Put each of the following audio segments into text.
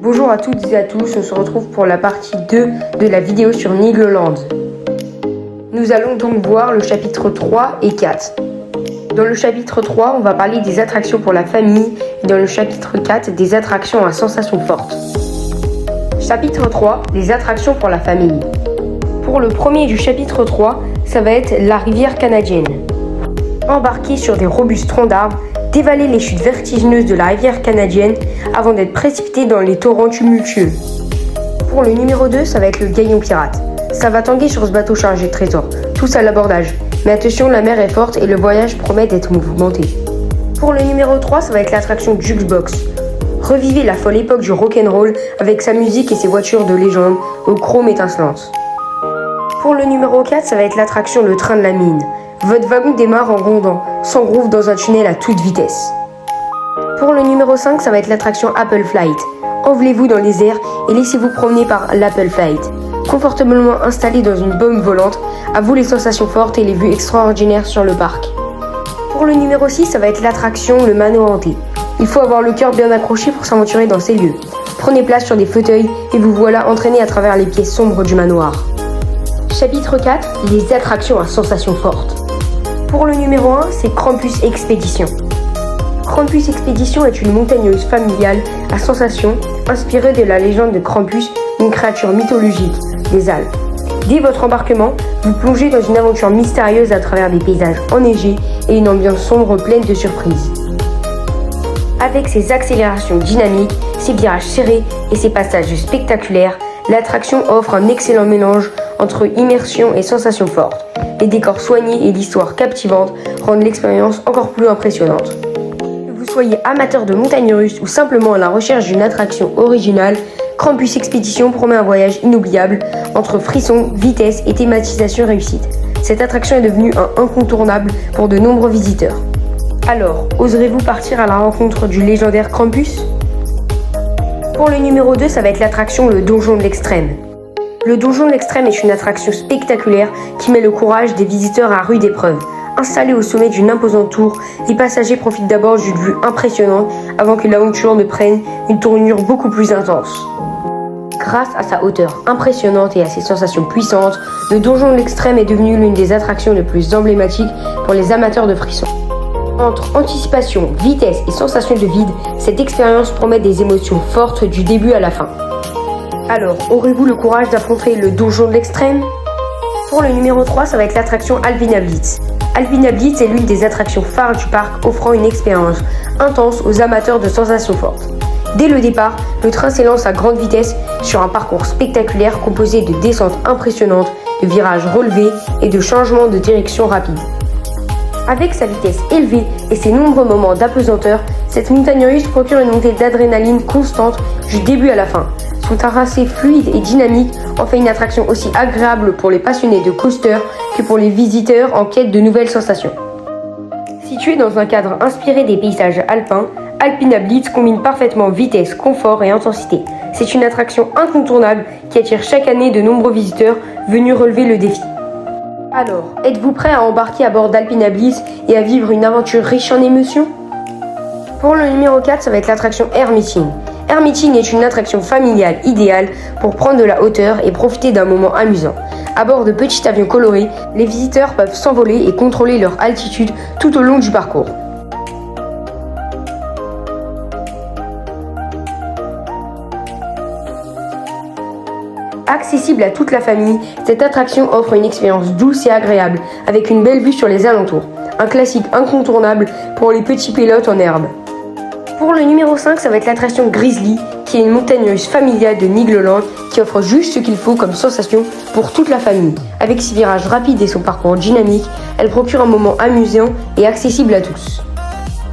Bonjour à toutes et à tous, on se retrouve pour la partie 2 de la vidéo sur Nigloland. Nous allons donc voir le chapitre 3 et 4. Dans le chapitre 3, on va parler des attractions pour la famille et dans le chapitre 4, des attractions à sensations fortes. Chapitre 3, les attractions pour la famille. Pour le premier du chapitre 3, ça va être la rivière canadienne. Embarquez sur des robustes troncs d'arbres, dévaler les chutes vertigineuses de la rivière canadienne avant d'être précipité dans les torrents tumultueux. Pour le numéro 2, ça va être le galion pirate. Ça va tanguer sur ce bateau chargé de trésors, tous à l'abordage. Mais attention, la mer est forte et le voyage promet d'être mouvementé. Pour le numéro 3, ça va être l'attraction Jukebox. Revivez la folle époque du rock'n'roll avec sa musique et ses voitures de légende aux chromes étincelantes. Pour le numéro 4, ça va être l'attraction Le Train de la Mine. Votre wagon démarre en grondant, s'engouffre dans un tunnel à toute vitesse. Pour le numéro 5, ça va être l'attraction Apple Flight. Envolez-vous dans les airs et laissez-vous promener par l'Apple Flight. Confortablement installé dans une bombe volante, à vous les sensations fortes et les vues extraordinaires sur le parc. Pour le numéro 6, ça va être l'attraction Le Manoir Hanté. Il faut avoir le cœur bien accroché pour s'aventurer dans ces lieux. Prenez place sur des fauteuils et vous voilà entraîné à travers les pièces sombres du manoir. Chapitre 4, les attractions à sensations fortes. Pour le numéro 1, c'est Krampus Expédition. Krampus Expédition est une montagneuse familiale à sensations inspirée de la légende de Krampus, une créature mythologique des Alpes. Dès votre embarquement, vous plongez dans une aventure mystérieuse à travers des paysages enneigés et une ambiance sombre pleine de surprises. Avec ses accélérations dynamiques, ses virages serrés et ses passages spectaculaires, l'attraction offre un excellent mélange entre immersion et sensations fortes. Les décors soignés et l'histoire captivante rendent l'expérience encore plus impressionnante. Que vous soyez amateur de montagnes russes ou simplement à la recherche d'une attraction originale, Krampus Expédition promet un voyage inoubliable entre frissons, vitesse et thématisation réussite. Cette attraction est devenue un incontournable pour de nombreux visiteurs. Alors, oserez-vous partir à la rencontre du légendaire Krampus ? Pour le numéro 2, ça va être l'attraction Le Donjon de l'Extrême. Le Donjon de l'Extrême est une attraction spectaculaire qui met le courage des visiteurs à rude épreuve. Installé au sommet d'une imposante tour, les passagers profitent d'abord d'une vue impressionnante avant que l'aventure ne prenne une tournure beaucoup plus intense. Grâce à sa hauteur impressionnante et à ses sensations puissantes, le Donjon de l'Extrême est devenu l'une des attractions les plus emblématiques pour les amateurs de frissons. Entre anticipation, vitesse et sensation de vide, cette expérience promet des émotions fortes du début à la fin. Alors, aurez-vous le courage d'affronter le Donjon de l'Extrême ? Pour le numéro 3, ça va être l'attraction Alpina Blitz. Alpina Blitz est l'une des attractions phares du parc, offrant une expérience intense aux amateurs de sensations fortes. Dès le départ, le train s'élance à grande vitesse sur un parcours spectaculaire composé de descentes impressionnantes, de virages relevés et de changements de direction rapides. Avec sa vitesse élevée et ses nombreux moments d'apesanteur, cette montagne russe procure une montée d'adrénaline constante du début à la fin. Son tracé fluide et dynamique en fait une attraction aussi agréable pour les passionnés de coaster que pour les visiteurs en quête de nouvelles sensations. Située dans un cadre inspiré des paysages alpins, Alpina Blitz combine parfaitement vitesse, confort et intensité. C'est une attraction incontournable qui attire chaque année de nombreux visiteurs venus relever le défi. Alors, êtes-vous prêt à embarquer à bord d'Alpina Blitz et à vivre une aventure riche en émotions ? Pour le numéro 4, ça va être l'attraction Air Meeting. Air Meeting est une attraction familiale idéale pour prendre de la hauteur et profiter d'un moment amusant. À bord de petits avions colorés, les visiteurs peuvent s'envoler et contrôler leur altitude tout au long du parcours. Accessible à toute la famille, cette attraction offre une expérience douce et agréable, avec une belle vue sur les alentours. Un classique incontournable pour les petits pilotes en herbe. Pour le numéro 5, ça va être l'attraction Grizzly, qui est une montagne russe familiale de Nigloland qui offre juste ce qu'il faut comme sensation pour toute la famille. Avec ses virages rapides et son parcours dynamique, elle procure un moment amusant et accessible à tous.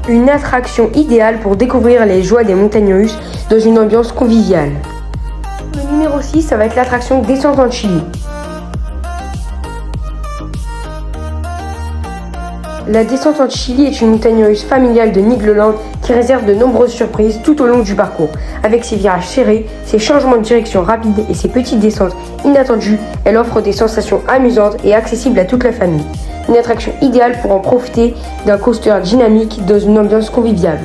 Une attraction idéale pour découvrir les joies des montagnes russes dans une ambiance conviviale. Le numéro 6, ça va être l'attraction Descente en Chili. La descente en Chili est une montagne russe familiale de Nigloland qui réserve de nombreuses surprises tout au long du parcours. Avec ses virages serrés, ses changements de direction rapides et ses petites descentes inattendues, elle offre des sensations amusantes et accessibles à toute la famille. Une attraction idéale pour en profiter d'un coaster dynamique dans une ambiance conviviale.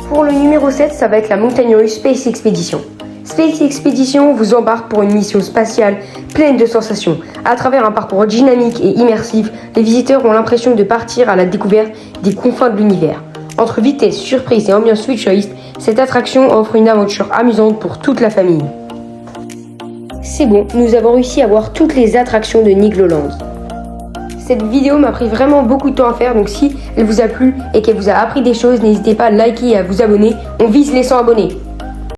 Pour le numéro 7, ça va être la montagne russe Space Expedition. Space Expedition vous embarque pour une mission spatiale pleine de sensations. À travers un parcours dynamique et immersif, les visiteurs ont l'impression de partir à la découverte des confins de l'univers. Entre vitesse, surprise et ambiance futuriste, cette attraction offre une aventure amusante pour toute la famille. C'est bon, nous avons réussi à voir toutes les attractions de Nigloland. Cette vidéo m'a pris vraiment beaucoup de temps à faire, donc si elle vous a plu et qu'elle vous a appris des choses, n'hésitez pas à liker et à vous abonner. On vise les 100 abonnés.